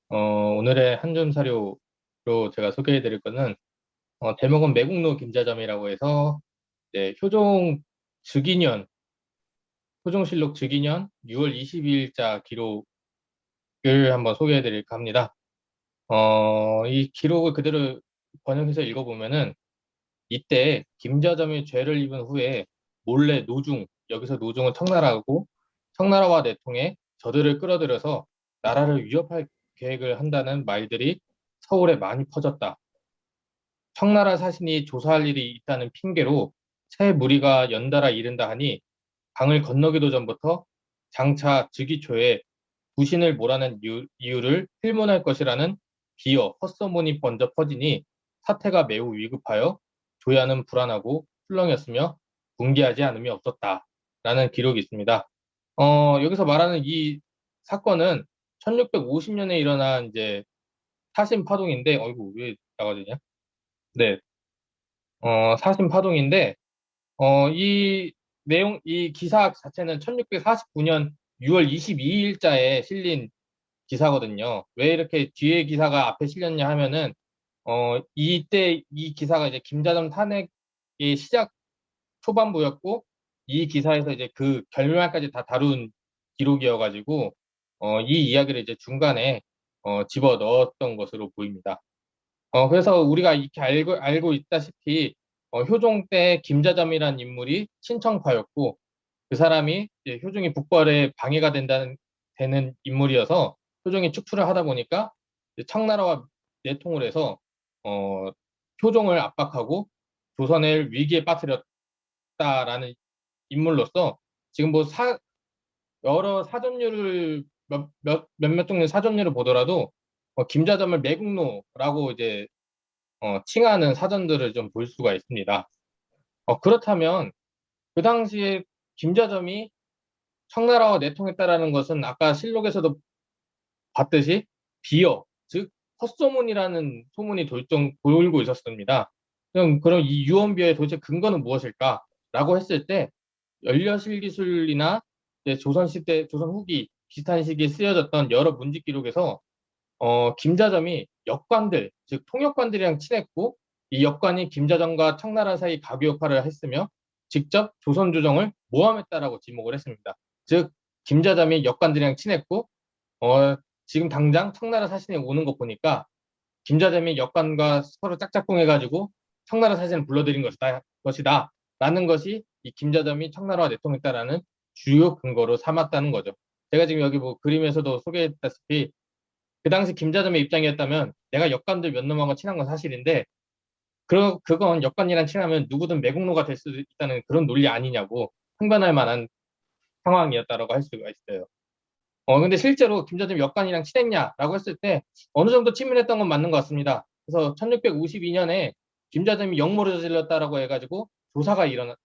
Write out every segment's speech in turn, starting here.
오늘의 한줌 사료로 제가 소개해 드릴 거는 제목은 매국노 김자점이라고 해서 효종 즉위년, 효종실록 즉위년 6월 22일자 기록을 한번 소개해 드릴까 합니다. 이 기록을 그대로 번역해서 읽어보면은 이때 김자점이 죄를 입은 후에 몰래 노중, 여기서 노중은 청나라고 청나라와 내통해 저들을 끌어들여서 나라를 위협할 계획을 한다는 말들이 서울에 많이 퍼졌다. 청나라 사신이 조사할 일이 있다는 핑계로 새 무리가 연달아 이른다 하니 강을 건너기도 전부터 장차 즉위초에 부신을 몰아낸 이유를 필문할 것이라는 비어 헛소문이 먼저 퍼지니 사태가 매우 위급하여 조야는 불안하고 출렁였으며 분개하지 않음이 없었다. 라는 기록이 있습니다. 여기서 말하는 이 사건은 1650년에 일어난 이제 사신 파동인데, 어이구, 왜 나가지냐? 네, 사신 파동인데, 이 내용, 이 기사 자체는 1649년 6월 22일자에 실린 기사거든요. 왜 이렇게 뒤에 기사가 앞에 실렸냐 하면은, 이때 이 기사가 이제 김자점 탄핵의 시작 초반부였고, 이 기사에서 이제 그 결말까지 다 다룬 기록이어가지고, 이 이야기를 이제 중간에 집어 넣었던 것으로 보입니다. 그래서 우리가 이렇게 알고 있다시피, 효종 때 김자점이라는 인물이 친청파였고, 그 사람이 이제 효종이 북벌에 방해가 되는 인물이어서 효종이 축출을 하다 보니까 이제 청나라와 내통을 해서, 어, 효종을 압박하고 조선을 위기에 빠뜨렸다라는 인물로서 지금 뭐 여러 사전류를 몇몇 종류 사전류를 보더라도 김자점을 매국노라고 이제 칭하는 사전들을 좀 볼 수가 있습니다. 그렇다면 그 당시에 김자점이 청나라와 내통했다라는 것은 아까 실록에서도 봤듯이 비어, 즉 헛소문이라는 소문이 돌고 있었습니다. 그럼 이 유언비어의 도대체 근거는 무엇일까라고 했을 때 연려실 기술이나 이제 조선시대, 조선 후기 비슷한 시기에 쓰여졌던 여러 문집 기록에서 김자점이 역관들, 즉 통역관들이랑 친했고 이 역관이 김자점과 청나라 사이 가교 역할을 했으며 직접 조선 조정을 모함했다라고 지목을 했습니다. 즉 김자점이 역관들이랑 친했고 지금 당장 청나라 사신이 오는 거 보니까 김자점이 역관과 서로 짝짝꿍해가지고 청나라 사신을 불러들인 것이다 라는 것이 이 김자점이 청나라와 내통했다라는 주요 근거로 삼았다는 거죠. 제가 지금 여기 뭐 그림에서도 소개했다시피 그 당시 김자점의 입장이었다면 내가 역관들 몇 놈하고 친한 건 사실인데 그건 역관이랑 친하면 누구든 매국노가 될 수 있다는 그런 논리 아니냐고 항변할 만한 상황이었다라고 할 수가 있어요. 근데 실제로 김자점이 역관이랑 친했냐라고 했을 때 어느 정도 친밀했던 건 맞는 것 같습니다. 그래서 1652년에 김자점이 역모를 저질렀다라고 해가지고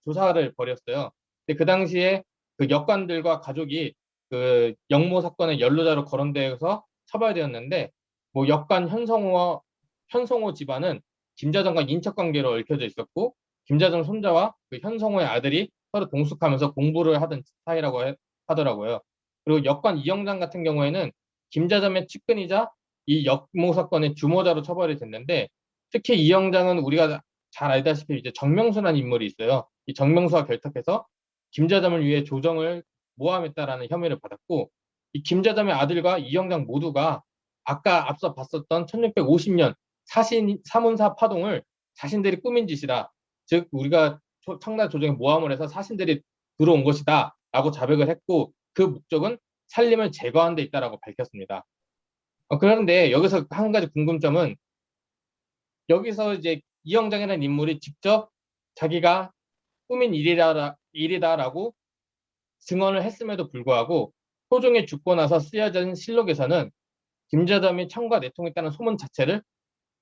조사를 벌였어요. 근데 그 당시에 그 역관들과 가족이 그 역모 사건의 연루자로 거론되어서 처벌되었는데 뭐 역관 현성호 집안은 김자점과 인척 관계로 얽혀져 있었고 김자점 손자와 그 현성호의 아들이 서로 동숙하면서 공부를 하던 사이라고 하더라고요. 그리고 역관 이영장 같은 경우에는 김자점의 측근이자 이 역모 사건의 주모자로 처벌이 됐는데 특히 이영장은 우리가 잘 알다시피 이제 정명수라는 인물이 있어요. 이 정명수와 결탁해서 김자점을 위해 조정을 모함했다라는 혐의를 받았고 이 김자점의 아들과 이영장 모두가 아까 앞서 봤었던 1650년 사문사 파동을 자신들이 꾸민 짓이다. 즉 우리가 청나라 조정에 모함을 해서 사신들이 들어온 것이다. 라고 자백을 했고 그 목적은 살림을 제거한 데 있다라고 밝혔습니다. 그런데 여기서 한 가지 궁금점은 여기서 이제 이영장이라는 인물이 직접 자기가 꾸민 일이다라고 증언을 했음에도 불구하고 소종이 죽고 나서 쓰여진 실록에서는 김자점이 청과 내통했다는 소문 자체를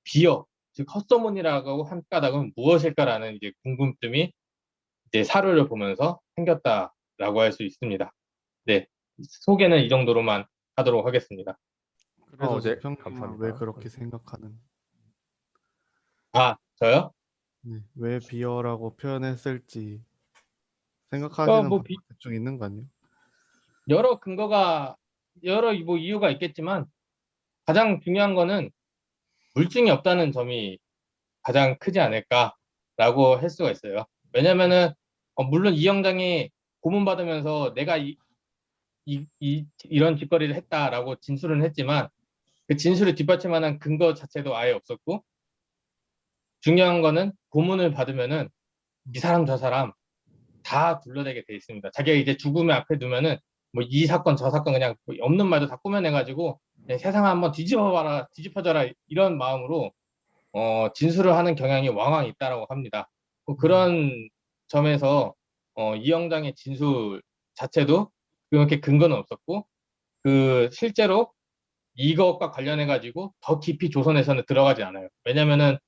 비어, 즉 헛소문이라고 한 까닭은 무엇일까라는 이제 궁금증이 이제 사료를 보면서 생겼다라고 할 수 있습니다. 네, 소개는 이 정도로만 하도록 하겠습니다. 그래서 네, 재평님은 왜 감사합니다. 그렇게 생각하는? 아, 저요? 네, 왜 비어라고 표현했을지 생각하시는 뭐 바가 대충 있는 거 아니에요? 여러 근거가 여러 뭐 이유가 있겠지만 가장 중요한 거는 물증이 없다는 점이 가장 크지 않을까라고 할 수가 있어요. 왜냐면은 물론 이 영장이 고문받으면서 내가 이런 짓거리를 했다라고 진술은 했지만 그 진술을 뒷받침하는 근거 자체도 아예 없었고, 중요한 거는 고문을 받으면은 이 사람 저 사람 다 둘러대게 돼 있습니다. 자기가 이제 죽음의 앞에 두면은 뭐 이 사건 저 사건 그냥 뭐 없는 말도 다 꾸며내가지고 그냥 세상 한번 뒤집어봐라 뒤집어져라 이런 마음으로 진술을 하는 경향이 왕왕 있다라고 합니다. 그런 점에서 이 영장의 진술 자체도 그렇게 근거는 없었고, 그 실제로 이것과 관련해 가지고 더 깊이 조선에서는 들어가지 않아요. 왜냐면은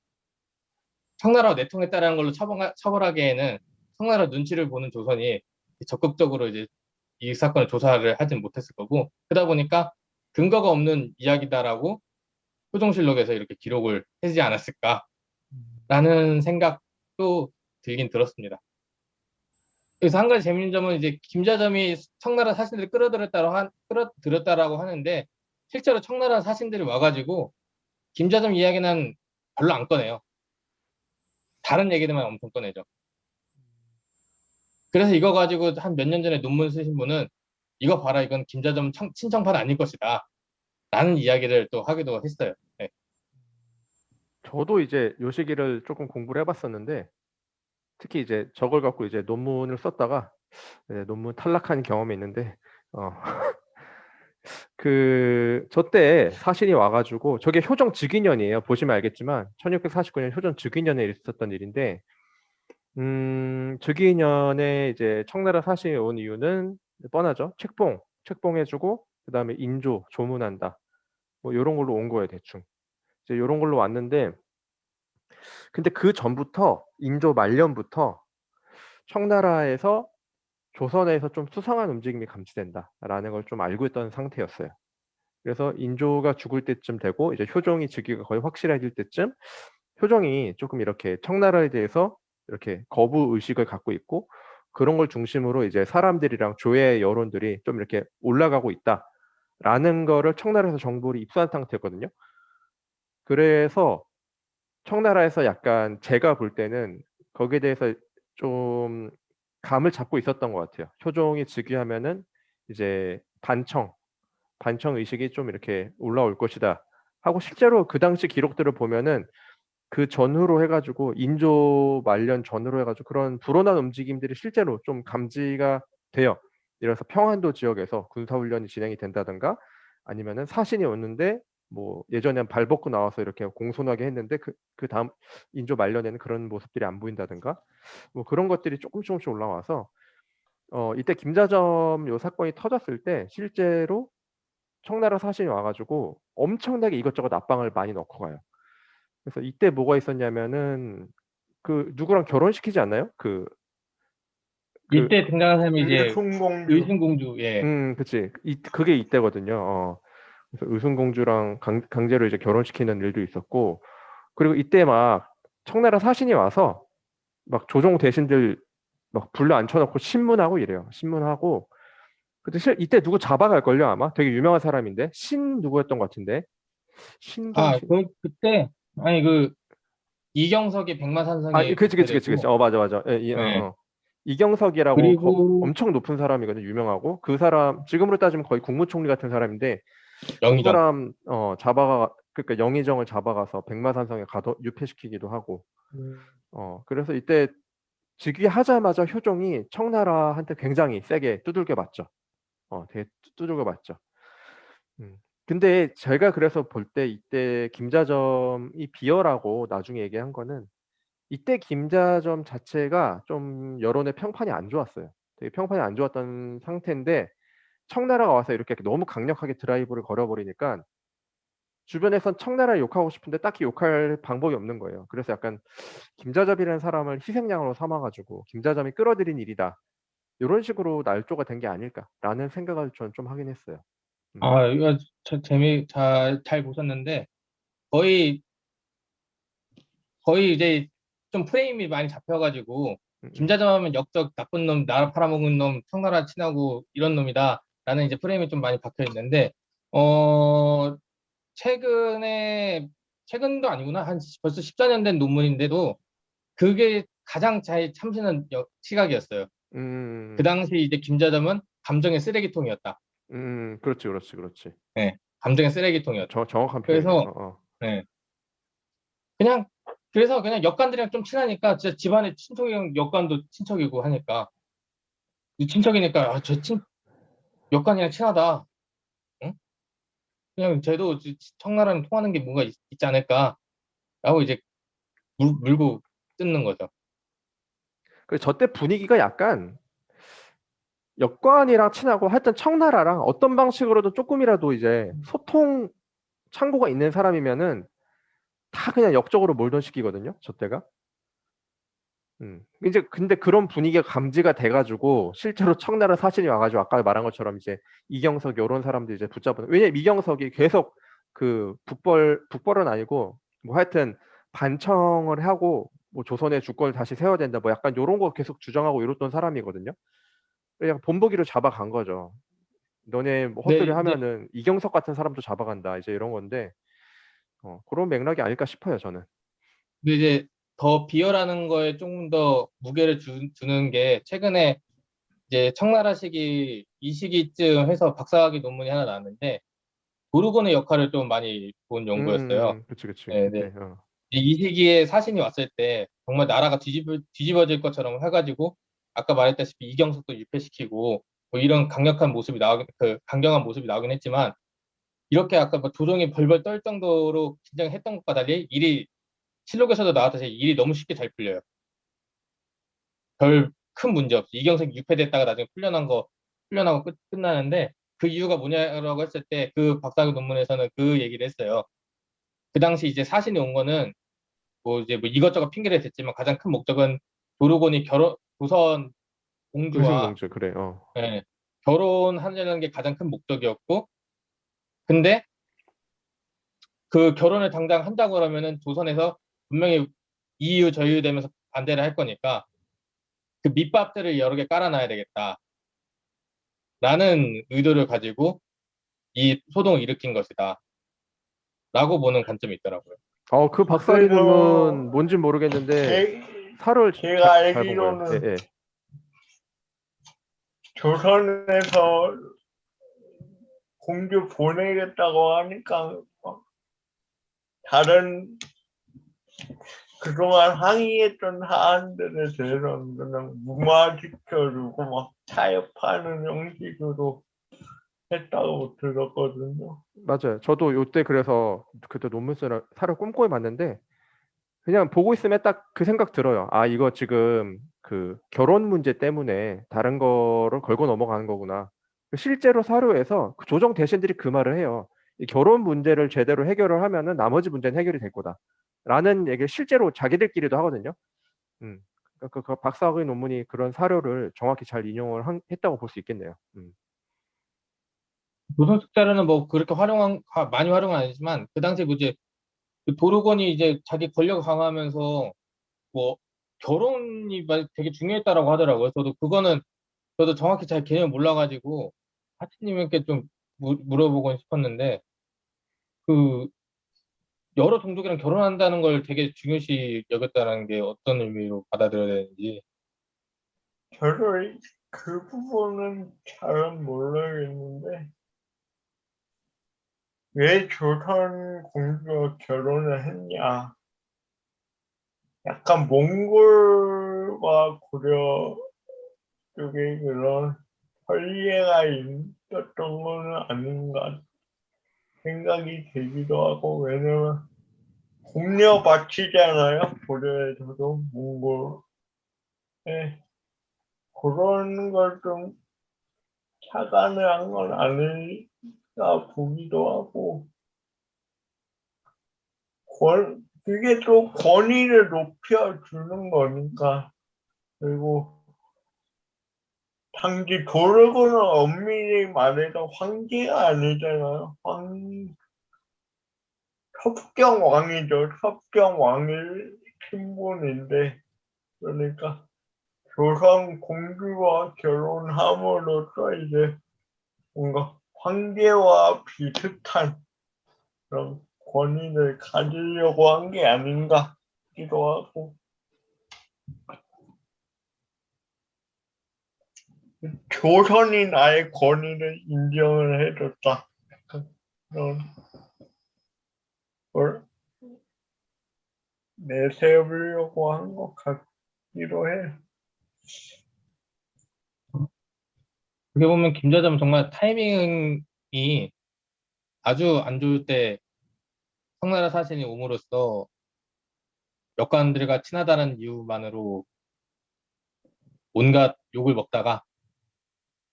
청나라와 내통했다라는 걸로 처벌하기에는 청나라 눈치를 보는 조선이 적극적으로 이제 이 사건을 조사를 하진 못했을 거고, 그러다 보니까 근거가 없는 이야기다라고 표정실록에서 이렇게 기록을 해주지 않았을까라는 생각도 들긴 들었습니다. 그래서 한 가지 재밌는 점은 이제 김자점이 청나라 사신들을 끌어들였다라고 하는데, 실제로 청나라 사신들이 와가지고 김자점 이야기는 별로 안 꺼내요. 다른 얘기들만 엄청 꺼내죠. 그래서 이거 가지고 한 몇 년 전에 논문 쓰신 분은 이거 봐라, 이건 김자점 친정판 아닐 것이다 라는 이야기를 또 하기도 했어요. 네. 저도 이제 요 시기를 조금 공부를 해봤었는데, 특히 이제 저걸 갖고 이제 논문을 썼다가 논문 탈락한 경험이 있는데, 저 때 사신이 와가지고, 저게 효정 즉위년이에요. 보시면 알겠지만 1649년 효정 즉위년에 있었던 일인데, 즉위년에 이제 청나라 사신이 온 이유는 뻔하죠. 책봉해주고 그다음에 인조 조문한다, 뭐 이런 걸로 온 거예요. 대충 이제 이런 걸로 왔는데, 근데 그 전부터 인조 말년부터 청나라에서 조선에서 좀 수상한 움직임이 감지된다라는 걸 좀 알고 있던 상태였어요. 그래서 인조가 죽을 때쯤 되고 이제 효종이 즉위가 거의 확실해질 때쯤, 효종이 조금 이렇게 청나라에 대해서 이렇게 거부 의식을 갖고 있고, 그런 걸 중심으로 이제 사람들이랑 조의 여론들이 좀 이렇게 올라가고 있다라는 거를 청나라에서 정보를 입수한 상태거든요. 그래서 청나라에서 약간 제가 볼 때는 거기에 대해서 좀 감을 잡고 있었던 것 같아요. 효종이 즉위하면은 이제 반청 의식이 좀 이렇게 올라올 것이다 하고, 실제로 그 당시 기록들을 보면은 그 전후로 해가지고 인조 말년 전후로 해가지고 그런 불온한 움직임들이 실제로 좀 감지가 돼요. 예를 들어서 평안도 지역에서 군사훈련이 진행이 된다든가, 아니면은 사신이 오는데 뭐 예전에 발 벗고 나와서 이렇게 공손하게 했는데 그 다음 인조 말년에는 그런 모습들이 안 보인다든가, 뭐 그런 것들이 조금씩 올라와서 이때 김자점 요 사건이 터졌을 때 실제로 청나라 사신이 와가지고 엄청나게 이것저것 압방을 많이 넣고 가요. 그래서 이때 뭐가 있었냐면은 그 누구랑 결혼시키지 않나요? 이때 등장한 사람이 이제 의순공주. 의순공주. 예. 그치. 그게 이때거든요. 그래서 의순공주랑 강제로 이제 결혼시키는 일도 있었고, 그리고 이때 막 청나라 사신이 와서 막 조정 대신들 막 불러 앉혀놓고 신문하고 이래요. 신문하고. 근데 이때 누구 잡아갈걸요 아마? 되게 유명한 사람인데 신 누구였던 것 같은데, 신경신. 그때 아니 이경석이 백마산성에 그치. 대표되고, 맞아. 네. 이경석이라고 그리고 엄청 높은 사람이거든요. 유명하고, 그 사람 지금으로 따지면 거의 국무총리 같은 사람인데, 그 영의정. 사람 그러니까 영의정을 잡아가서 백마산성에 유폐시키기도 하고. 그래서 이때 즉위하자마자 효종이 청나라한테 굉장히 세게 두들겨 맞죠. 되게 두들겨 맞죠. 근데 제가 그래서 볼 때 이때 김자점이 비열하고 나중에 얘기한 거는, 이때 김자점 자체가 좀 여론의 평판이 안 좋았어요. 되게 평판이 안 좋았던 상태인데, 청나라가 와서 이렇게 너무 강력하게 드라이브를 걸어버리니까 주변에선 청나라를 욕하고 싶은데 딱히 욕할 방법이 없는 거예요. 그래서 약간 김자점이라는 사람을 희생양으로 삼아가지고 김자점이 끌어들인 일이다, 이런 식으로 날조가 된 게 아닐까라는 생각을 저는 좀 하긴 했어요. 이거 잘 보셨는데, 거의 이제 좀 프레임이 많이 잡혀가지고 김자점 하면 역적 나쁜 놈, 나라 팔아먹은 놈, 청나라 친하고 이런 놈이다라는 이제 프레임이 좀 많이 박혀 있는데, 최근도 아니구나. 한 벌써 14년 된 논문인데도 그게 가장 잘 참신한 시각이었어요. 그 당시 이제 김자점은 감정의 쓰레기통이었다. 그렇지, 그렇지, 그렇지. 네, 감정의 쓰레기통이었다. 정확한 표현이야. 그래서 네, 그래서 그냥 역관들이랑 좀 친하니까 진짜 집안에 친척이랑 역관도 친척이고 하니까 이 친척이니까 역관이랑 친하다. 응? 그냥 쟤도 청나라랑 통하는 게 뭔가 있지 않을까 라고 이제 물고 뜯는 거죠. 그래서 저때 분위기가 약간 역관이랑 친하고 하여튼 청나라랑 어떤 방식으로든 조금이라도 이제 소통 창구가 있는 사람이면은 다 그냥 역적으로 몰던 시기거든요. 저 때가. 이제 근데 그런 분위기가 감지가 돼가지고 실제로 청나라 사신이 와가지고 아까 말한 것처럼 이제 이경석 이런 사람들 이제 붙잡은. 왜냐면 이경석이 계속 그 북벌은 아니고 뭐 하여튼 반청을 하고 뭐 조선의 주권을 다시 세워야 된다 뭐 약간 이런 거 계속 주장하고 이랬던 사람이거든요. 그냥 본보기로 잡아간 거죠. 너네 뭐 근데 헛소리 이제 하면은 이경석 같은 사람도 잡아간다 이제 이런 건데 그런 맥락이 아닐까 싶어요 저는. 근데 이제 더 비열하는 거에 조금 더 무게를 주는 게 최근에 이제 청나라 시기 이 시기쯤 해서 박사학위 논문이 하나 나왔는데 도르곤의 역할을 좀 많이 본 연구였어요. 그치 그치 네, 네. 그때 이 시기에 사신이 왔을 때 정말 나라가 뒤집어질 것처럼 해가지고 아까 말했다시피 이경석도 유폐시키고 뭐 이런 강경한 모습이 나오긴 했지만 이렇게 아까 뭐 조정이 벌벌 떨 정도로 긴장했던 것과 달리 일이 실록에서도 나왔듯이 일이 너무 쉽게 잘 풀려요. 별 큰 문제 없이 이경석이 유폐됐다가 나중에 풀려나고 끝나는데 그 이유가 뭐냐라고 했을 때 그 박사학위 논문에서는 그 얘기를 했어요. 그 당시 이제 사신이 온 거는 뭐 이제 뭐 이것저것 핑계를 댔지만 가장 큰 목적은 도르곤이 조선 공주와 의승공주 그래 예, 결혼하려는 게 가장 큰 목적이었고 근데 그 결혼을 당장 한다고 그러면은 조선에서 분명히 이유 저유되면서 반대를 할 거니까 그 밑밥들을 여러 개 깔아놔야 되겠다라는 의도를 가지고 이 소동을 일으킨 것이다 라고 보는 관점이 있더라고요. 그 박사학위 그래서 논문 뭔진 모르겠는데 제, 사를 제가 잘 본 거예요. 알기로는 예. 조선에서 공주 보내겠다고 하니까 막 다른 그동안 항의했던 사안들에 대해서는 그냥 무마시켜주고 막 타협하는 형식으로 했다고 들었거든요. 맞아요. 저도 요때 그래서 그때 논문 사를 꼼꼼히 봤는데 그냥 보고 있으면 딱 그 생각 들어요. 아 이거 지금 그 결혼 문제 때문에 다른 거를 걸고 넘어가는 거구나. 실제로 사료에서 그 조정 대신들이 그 말을 해요. 이 결혼 문제를 제대로 해결을 하면은 나머지 문제는 해결이 될 거다. 라는 얘기를 실제로 자기들끼리도 하거든요. 음. 그 박사학위 논문이 그런 사료를 정확히 잘 인용을 했다고 볼 수 있겠네요. 조선 숙자료는 뭐 그렇게 많이 활용은 아니지만 그 당시 뭐지 그 도르곤이 이제 자기 권력 강화하면서 뭐 결혼이 되게 중요했다라고 하더라고요. 저도 정확히 잘 개념을 몰라가지고 하트님께 좀 물어보고 싶었는데 그 여러 종족이랑 결혼한다는 걸 되게 중요시 여겼다는 게 어떤 의미로 받아들여야 되는지. 저도 그 부분은 잘은 모르겠는데 왜 조선 공주가 결혼을 했냐? 약간 몽골과 고려 쪽에 그런 선례가 있었던 거는 아닌가 생각이 들기도 하고 왜냐면 공려 바치잖아요. 고려에서도 몽골에 그런 걸 좀 착안을 한 건 아닐까 보기도 하고 그게 또 권위를 높여주는 거니까 그리고 단지 도르고는 엄밀히 말해서 황제가 아니잖아요. 첩경왕이죠. 첩경왕일 신분인데 그러니까 조선 공주와 결혼함으로써 이제 뭔가 황제와 비슷한 그런 권위를 가지려고 한 게 아닌가 싶기도 하고 조선이 나의 권위를 인정을 해줬다. 그런 걸 내세우려고 한 것 같기도 해. 어떻게 보면 김자점 정말 타이밍이 아주 안 좋을 때 청나라 사신이 옴으로써 역관들과 친하다는 이유만으로 온갖 욕을 먹다가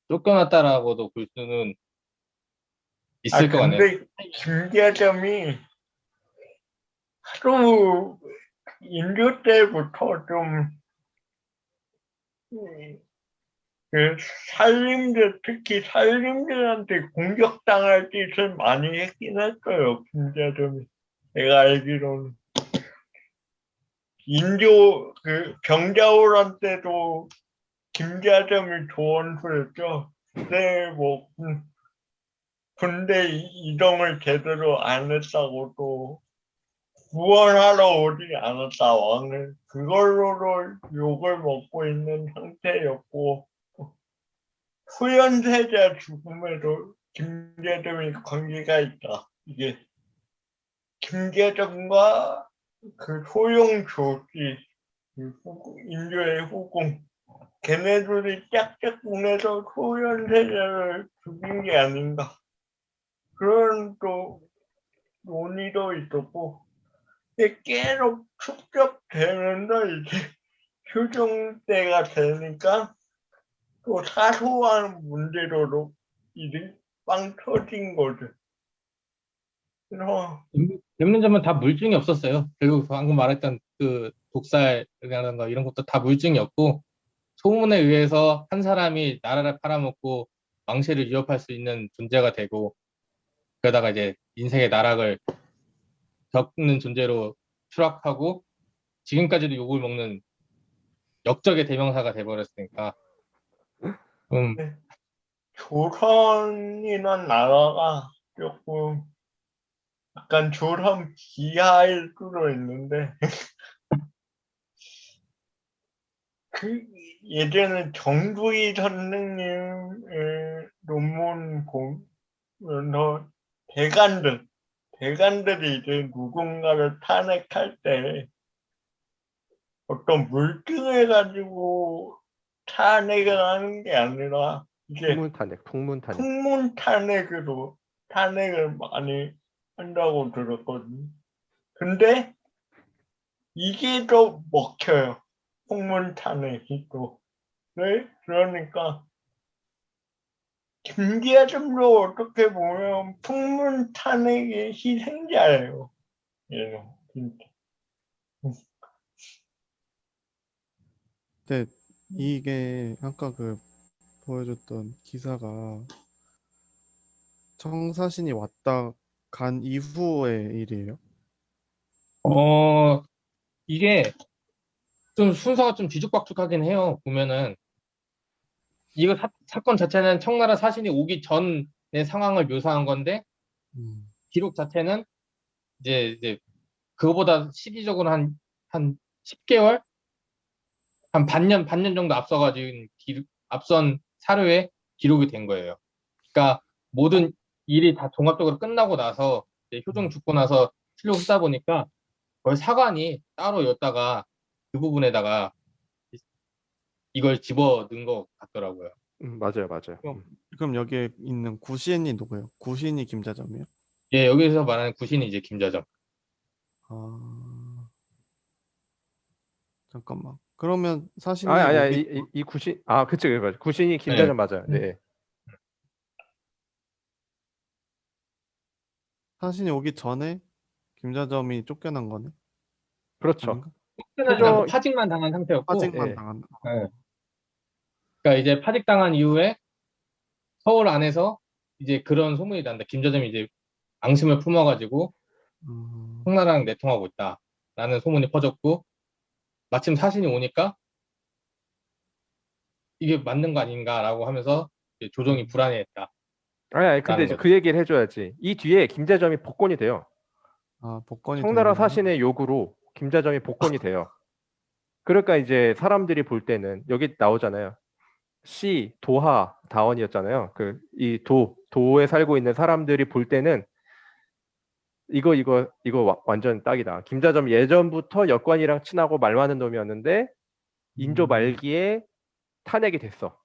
쫓겨났다라고도 볼 수는 있을 것 같네요. 근데 김계점이 하도 인조 때부터 좀 살림들, 특히 살림들한테 공격당할 짓을 많이 했긴 했어요, 김계점이. 내가 알기로는. 인조, 병자호란 때도 김계점이 조언수였죠. 그때 뭐, 군대 이동을 제대로 안 했다고 또 구원하러 오지 않았다 왕을 그걸로도 욕을 먹고 있는 상태였고 후연세자 죽음에도 김계점이 관계가 있다. 이게 김계점과 그 소용 조씨 인조의 후궁 걔네들이 짝짝꿍해서 후연세자를 죽인 게 아닌가 그런 또 논의도 있었고 계속 축적되는데 이제 휴종 때가 되니까 또 사소한 문제로도 일이 빵 터진 거죠. 그래서 재밌는 점은 다 물증이 없었어요. 결국 방금 말했던 그 독살이라든가 이런 것도 다 물증이 없고 소문에 의해서 한 사람이 나라를 팔아먹고 왕실을 위협할 수 있는 존재가 되고 그러다가 이제 인생의 나락을 겪는 존재로 추락하고 지금까지도 욕을 먹는 역적의 대명사가 돼버렸으니까 조선이란 나라가 조금 약간 조선 비하일 수도 있는데 그 예전에 정두희 선생님의 논문 보면서 대관들이 이제 누군가를 탄핵할 때 어떤 물증을 가지고 탄핵을 하는 게 아니라 이게 풍문 탄핵. 풍문 탄핵으로 탄핵을 많이 한다고 들었거든요. 근데 이게 더 먹혀요. 풍문 탄핵이 또. 네? 그러니까 김기아점도 어떻게 보면 풍문 탄핵의 희생자예요. 예, 진짜. 근데 이게 아까 그 보여줬던 기사가 청사신이 왔다 간 이후의 일이에요. 이게 좀 순서가 좀 뒤죽박죽하긴 해요. 보면은 이거 사건 자체는 청나라 사신이 오기 전의 상황을 묘사한 건데 기록 자체는 이제 그거보다 시기적으로 한 10개월 한 반년 정도 앞서가지고 앞선 사료에 기록이 된 거예요. 그러니까 모든 일이 다 종합적으로 끝나고 나서 이제 효종 죽고 나서 실록을 쓰다 보니까 거의 사관이 따로 였다가 그 부분에다가 이걸 집어 넣은 것 같더라고요. 맞아요. 그럼 여기에 있는 구신이 누구예요? 구신이 김자점이에요? 예, 여기서 말하는 구신이 이제 김자점. 잠깐만. 그러면 사신이 아니 이 구신 그치 맞아. 구신이 김자점 맞아요. 네. 사신이 오기 전에 김자점이 쫓겨난 거네. 그렇죠. 쫓겨나지 파직만 당한 상태였고 파직만 당한. 네. 그러니까 이제 파직당한 이후에 서울 안에서 이제 그런 소문이 난다. 김자점이 이제 앙심을 품어가지고 청나라랑 내통하고 있다라는 소문이 퍼졌고 마침 사신이 오니까 이게 맞는 거 아닌가라고 하면서 이제 조정이 불안해했다. 아니 근데 이제 그 얘기를 해줘야지. 이 뒤에 김자점이 복권이 돼요. 아, 복권이 청나라 되는구나. 사신의 요구로 김자점이 복권이 돼요. 그러니까 이제 사람들이 볼 때는 여기 나오잖아요. 시 도하 다원이었잖아요. 그 이 도에 살고 있는 사람들이 볼 때는 이거 완전 딱이다. 김자점 예전부터 여권이랑 친하고 말 많은 놈이었는데 인조 말기에 탄핵이 됐어.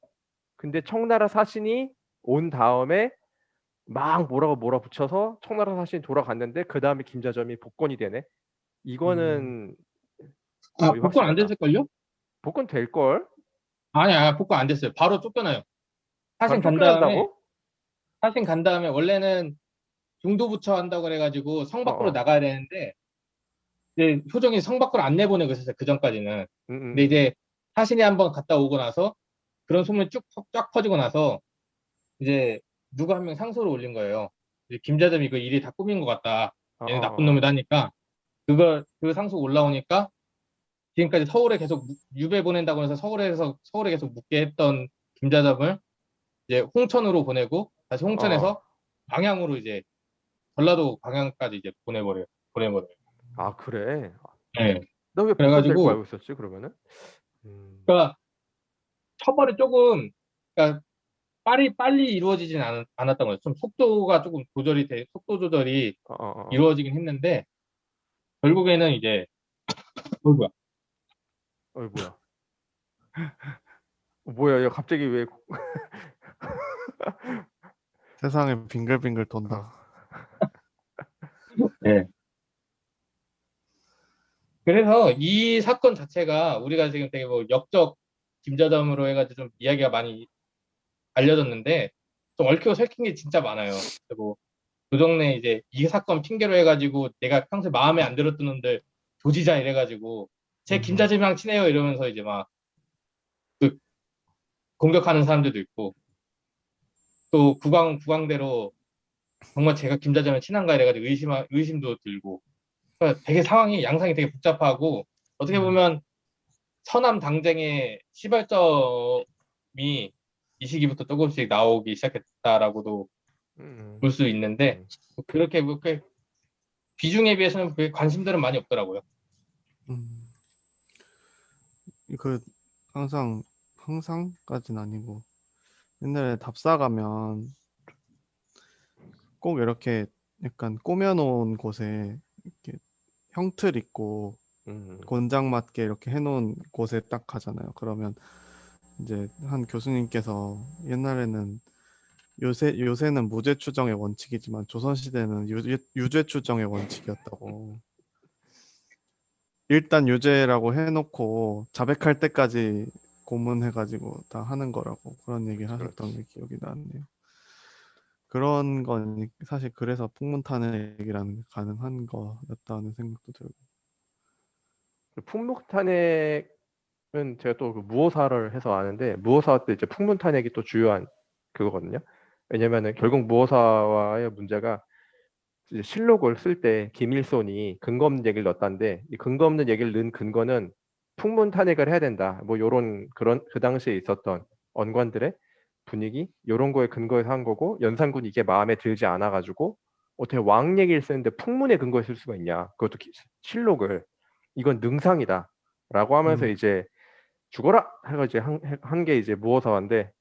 근데 청나라 사신이 온 다음에 막 뭐라고 몰아붙여서 청나라 사신이 돌아갔는데 그 다음에 김자점이 복권이 되네. 이거는 아, 거의 복권 안 확실하다. 됐을걸요? 복권 될 걸? 아니야, 복권 안 됐어요. 바로 쫓겨나요. 바로 사신 간 다음에, 쫓겨난다고? 사신 간 다음에 원래는 중도부처 한다고 그래가지고 성 밖으로 어어. 나가야 되는데, 이제 효종이 성 밖으로 안 내보내고 있었어요. 그 전까지는. 음, 근데 음, 이제 사신이 한번 갔다 오고 나서 그런 소문이 쫙 퍼지고 나서 이제 누가 한 명 상소를 올린 거예요. 이제 김자점이 그 일이 다 꾸민 것 같다. 얘는 나쁜 어어어. 놈이다 하니까 그 상소 올라오니까 지금까지 서울에 계속 유배 보낸다고 해서 서울에 계속 묵게 했던 김자점을 이제 홍천으로 보내고 다시 어. 홍천에서 광양으로 이제 전라도 광양까지 이제 보내버려요. 아, 그래. 네. 나 왜 복권 될 거 그래가지고 알고 있었지, 그러면은? 음. 그러니까 처벌이 조금 그러니까 빨리 이루어지진 않았던 거예요. 좀 속도가 조금 속도 조절이 어어어. 이루어지긴 했는데 결국에는 이제 뭐야? 어이, 뭐야? 뭐야, 야, 갑자기 왜 세상에 빙글빙글 돈다. 어. 네. 그래서 이 사건 자체가 우리가 지금 되게 뭐 역적 김자점으로 해가지고 좀 이야기가 많이 알려졌는데 좀 얽히고 설킨 게 진짜 많아요. 그리고 조정래 이제 이 사건 핑계로 해가지고 내가 평소에 마음에 안 들었던 놈들 조지자 이래가지고 제 김자점이랑 친해요 이러면서 이제 막 그 공격하는 사람들도 있고 또 국왕대로 정말 제가 김자점이랑 친한가 이래가지고 의심도 들고 그러니까 되게 양상이 되게 복잡하고 어떻게 보면 서남 당쟁의 시발점이 이 시기부터 조금씩 나오기 시작했다라고도 음. 볼 수 있는데 음. 그렇게 비중에 비해서는 그게 관심들은 많이 없더라고요. 음, 그 항상까진 아니고 옛날에 답사 가면 꼭 이렇게 약간 꾸며놓은 곳에 이렇게 형틀 있고 음. 곤장 맞게 이렇게 해놓은 곳에 딱 가잖아요. 그러면 이제 한 교수님께서 옛날에는 요새는 무죄 추정의 원칙이지만 조선시대는 유죄 추정의 원칙이었다고. 일단 유죄라고 해놓고 자백할 때까지 고문해가지고 다 하는 거라고 그런 얘기를 하셨던 게 그렇지. 기억이 나네요. 그런 건 사실 그래서 풍문탄핵이라는 게 가능한 거였다는 생각도 들고. 풍문탄핵은 제가 또 그 무오사를 해서 아는데 무오사 때 이제 풍문탄핵이 또 주요한 그거거든요. 왜냐면은 결국 무오사와의 문제가 이제 실록을 쓸 때 김일손이 근거 없는 얘기를 넣었다는데 이 근거 없는 얘기를 넣은 근거는 풍문탄핵을 해야 된다. 뭐 요런 그런 그 당시에 있었던 언관들의 분위기 요런 거에 근거해서 한 거고 연산군이 이게 마음에 들지 않아 가지고 어떻게 왕 얘기를 쓰는데 풍문에 근거해 쓸 수가 있냐. 그것도 실록을 이건 능상이다라고 하면서 이제 죽어라 해가 이제 한 게 이제 무어사화인데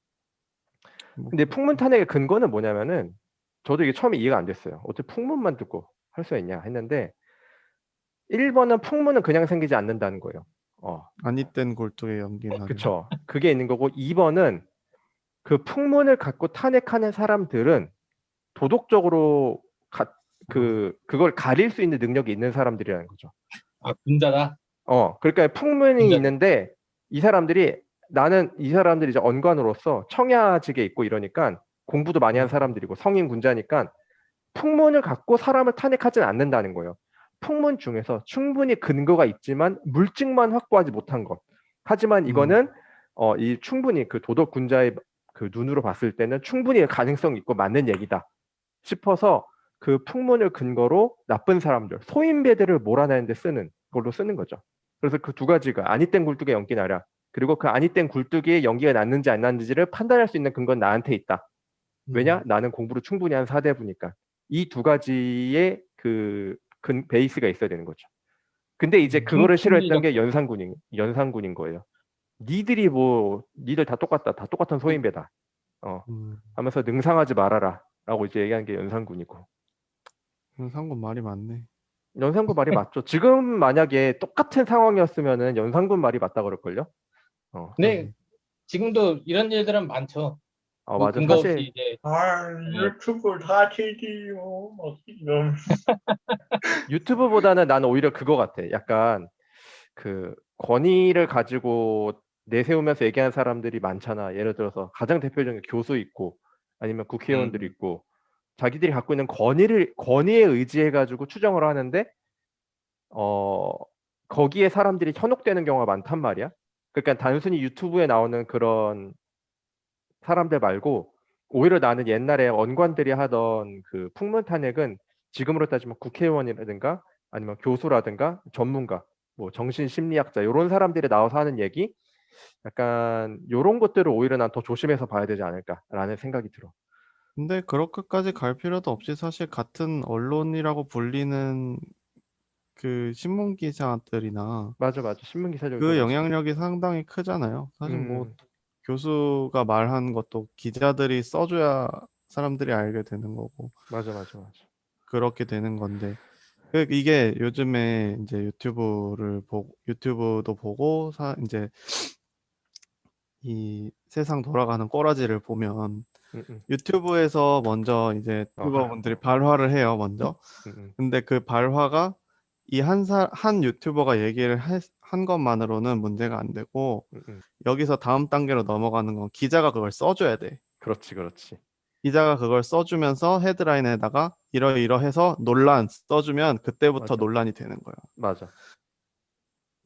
뭐 근데 풍문탄핵의 근거는 뭐냐면은 저도 이게 처음에 이해가 안 됐어요. 어떻게 풍문만 듣고 할 수 있냐 했는데 1번은 풍문은 그냥 생기지 않는다는 거예요. 아니 땐 골뚝에 연기 나는. 그쵸. 그게 있는 거고 2번은 그 풍문을 갖고 탄핵하는 사람들은 도덕적으로 그걸 가릴 수 있는 능력이 있는 사람들이라는 거죠. 아, 군자다. 그러니까 풍문이 군자. 있는데 이 사람들이 이 사람들이 이제 언관으로서 청야직에 있고 이러니까 공부도 많이 한 사람들이고 성인 군자니까 풍문을 갖고 사람을 탄핵하지는 않는다는 거예요. 풍문 중에서 충분히 근거가 있지만 물증만 확보하지 못한 것. 하지만 이거는 이 충분히 그 도덕 군자의 그 눈으로 봤을 때는 충분히 가능성 있고 맞는 얘기다 싶어서 그 풍문을 근거로 나쁜 사람들, 소인배들을 몰아내는 데 쓰는 걸로 쓰는 거죠. 그래서 그 두 가지가 아니땐 굴뚝에 연기 나랴. 그리고 그 아니땐 굴뚝에 연기가 났는지 안 났는지를 판단할 수 있는 근거는 나한테 있다. 왜냐? 나는 공부를 충분히 한 사대부니까. 이 두 가지의 그 베이스가 있어야 되는 거죠. 근데 이제 그거를 싫어했던 게 중심리적- 연산군인 거예요. 니들 다 똑같다, 다 똑같은 소인배다. 하면서 능상하지 말아라라고 이제 얘기하는 게 연산군이고. 상군 말이 많네. 연산군 말이 맞죠. 지금 만약에 똑같은 상황이었으면은 연산군 말이 맞다 그럴걸요. 근데 지금도 이런 일들은 많죠. 뭐 맞아. 근거 없이 사실 이제 유튜브 다 TD요. 막 이런. 유튜브보다는 나는 오히려 그거 같아. 약간 그 권위를 가지고 내세우면서 얘기하는 사람들이 많잖아. 예를 들어서 가장 대표적인 교수 있고 아니면 국회의원들 있고 자기들이 갖고 있는 권위에 의지해 가지고 추정을 하는데 거기에 사람들이 현혹되는 경우가 많단 말이야. 그러니까 단순히 유튜브에 나오는 그런 사람들 말고 오히려 나는 옛날에 언관들이 하던 그 풍문 탄핵은 지금으로 따지면 국회의원이라든가 아니면 교수라든가 전문가, 뭐 정신심리학자 이런 사람들이 나와서 하는 얘기, 약간 이런 것들을 오히려 난 더 조심해서 봐야 되지 않을까라는 생각이 들어. 근데 그렇게까지 갈 필요도 없이 사실 같은 언론이라고 불리는 그 신문 기사들이나 맞아. 신문 기사들도 그 그렇지. 영향력이 상당히 크잖아요. 사실 뭐 교수가 말한 것도 기자들이 써줘야 사람들이 알게 되는 거고 맞아. 그렇게 되는 건데 이게 요즘에 이제 유튜브도 보고 이제 이 세상 돌아가는 꼬라지를 보면 유튜브에서 먼저 이제 유튜버분들이 발화를 해요, 먼저. 근데 그 발화가 이 한 유튜버가 얘기를 한 것만으로는 문제가 안 되고 여기서 다음 단계로 넘어가는 건 기자가 그걸 써줘야 돼. 그렇지. 기자가 그걸 써주면서 헤드라인에다가 이러이러해서 논란 써주면 그때부터 맞아. 논란이 되는 거야. 맞아.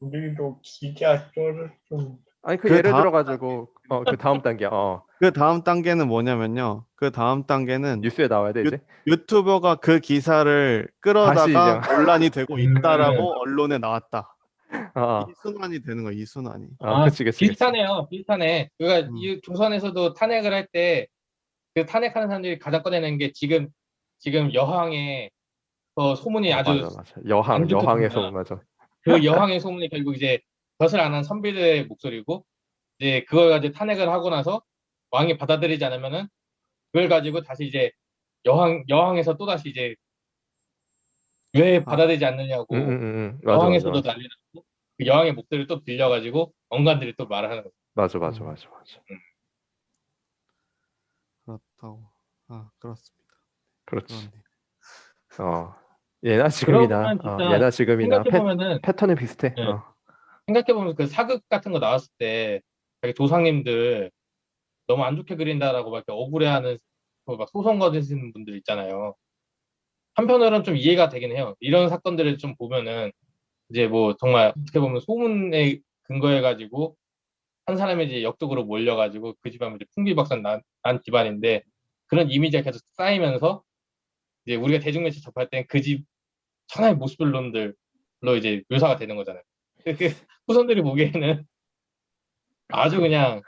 우리도 기자 쩔을 좀. 아니 그 그 예를 다음 들어 가지고 그 다음 단계야. 그 다음 단계는 뭐냐면요. 그 다음 단계는 뉴스에 나와야 돼 이제. 유튜버가 그 기사를 다시 끌어다가 이제 논란이 되고 있다라고 언론에 나왔다. 어. 이 순환이 되는 거야, 이 순환이. 그치. 비슷하네요. 비슷하네. 그러니까 음. 이 조선에서도 탄핵을 할 때 그 탄핵하는 사람들이 가장 꺼내는 게 지금 여항의 소문이 아주 맞아. 안 좋게 여항에서 돈다. 맞아. 그 여항의 소문이 결국 이제 벼슬 안 한 선비들의 목소리고 이제 그걸 가지고 탄핵을 하고 나서 왕이 받아들이지 않으면은 그걸 가지고 다시 이제 여항에서 또 다시 이제 왜 아, 받아들이지 않느냐고 맞아. 여항에서도 난리 났고 그 여항의 목소리를 또 빌려가지고 언관들이 또 말을 하는 거죠. 맞아. 그렇다고. 그렇습니다. 그렇지. 그렇네. 그러고 보면 진짜 예나 지금이나 생각해보면은 패턴은 비슷해. 예, 생각해보면 그 사극 같은 거 나왔을 때 자기 조상님들 너무 안 좋게 그린다라고 막 이렇게 억울해하는 막 소송 거으시는 분들 있잖아요. 한편으로는 좀 이해가 되긴 해요. 이런 사건들을 좀 보면은 이제 뭐 정말 어떻게 보면 소문에 근거해가지고 한 사람이 이제 역적으로 몰려가지고 그 집안이 이제 풍비박산 난 집안인데 그런 이미지가 계속 쌓이면서 이제 우리가 대중매체 접할 땐 그 집 천하의 모습들로 이제 묘사가 되는 거잖아요. 그 후손들이 보기에는 아주 그냥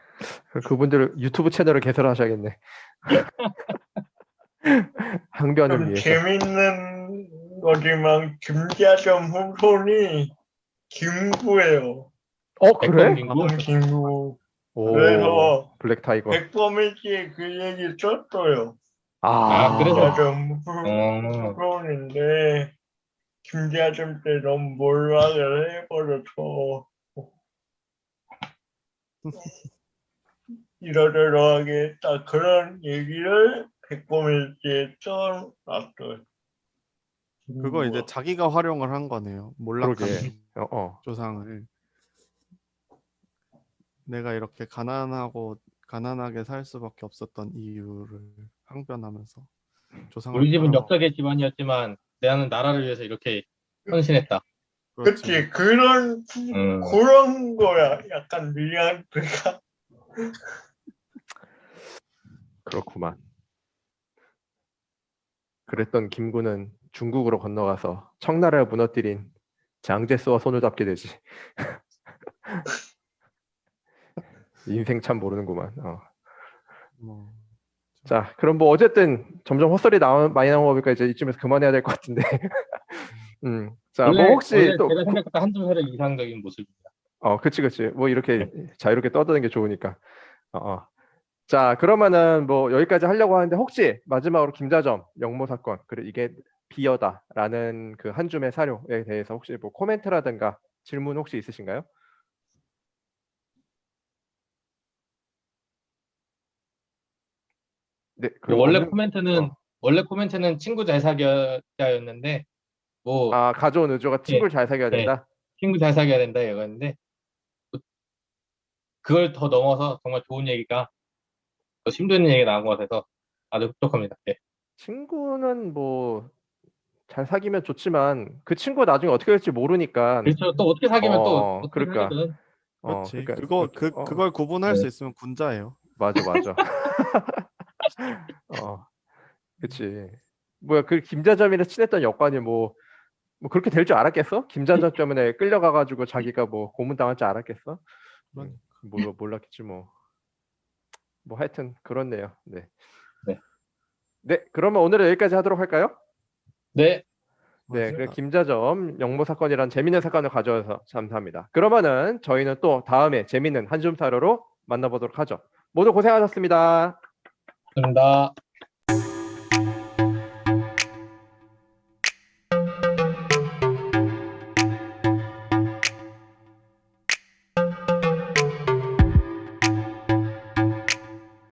그분들 유튜브 채널을 개설하셔야겠네. 항변을 좀 위해서. 재밌는 거지만 김자점 후손이 김구예요. 그래? 백범김구. 김구. 오, 그래서 블랙 타이거. 백범일지에 그 얘기 썼어요. 그래서 김자점 후손인데 김자점 때 너무 몰락을 해버려서 이러저러하게 딱 그런 얘기를 백범일지에 써놨어요. 그거 이제 자기가 활용을 한 거네요. 몰락한 그러게. 조상을. 내가 이렇게 가난하게 살 수밖에 없었던 이유를 항변하면서 조상을 우리 집은 팔아먹. 역적의 집안이었지만 나는 나라를 위해서 이렇게 헌신했다. 그렇지. 그치 그런 거야 약간 뉘앙스가. 그렇구만. 그랬던 김구는 중국으로 건너가서 청나라를 무너뜨린 장제스와 손을 잡게 되지. 인생 참 모르는구만. 뭐 자, 그럼 뭐 어쨌든 점점 헛소리 많이 나온 거 보니까 이제 이쯤에서 그만해야 될 것 같은데. 자, 원래, 뭐 혹시 원래 또 제가 생각했던 한줌 사료 이상적인 모습입니다. 그치. 뭐 이렇게 자유롭게 떠드는 게 좋으니까. 자, 그러면은 뭐 여기까지 하려고 하는데 혹시 마지막으로 김자점 영모 사건 그리고 이게 비어다라는 그 한 줌의 사료에 대해서 혹시 뭐 코멘트라든가 질문 혹시 있으신가요? 네, 그 원래 없는 코멘트는 원래 코멘트는 친구 잘 사귀었다였는데 뭐 가져온 의조가 친구를 잘 사귀어야 네, 된다. 친구 잘 사귀어야 된다 이거였는데 그걸 더 넘어서 정말 좋은 얘기가 더 심도 있는 얘기가 나온 것 같아서 아주 흡족합니다. 네. 친구는 뭐 잘 사귀면 좋지만 그 친구 나중에 어떻게 될지 모르니까. 그렇죠. 또 어떻게 사귀면 또 어떻게 그러니까 사귀든 그렇지. 그러니까 그걸 구분할 네. 수 있으면 군자예요. 맞아. 그치. 뭐야, 그 김자점이랑 친했던 여관이 뭐 그렇게 될 줄 알았겠어? 김자점 때문에 끌려가가지고 자기가 뭐 고문당할 줄 알았겠어? 몰랐겠지 뭐. 뭐 하여튼 그렇네요. 네. 네. 네, 그러면 오늘은 여기까지 하도록 할까요? 네. 네, 맞습니다. 그래 김자점 영모 사건이란 재밌는 사건을 가져와서 감사합니다. 그러면은 저희는 또 다음에 재밌는 한줌 사료로 만나보도록 하죠. 모두 고생하셨습니다. 감사합니다.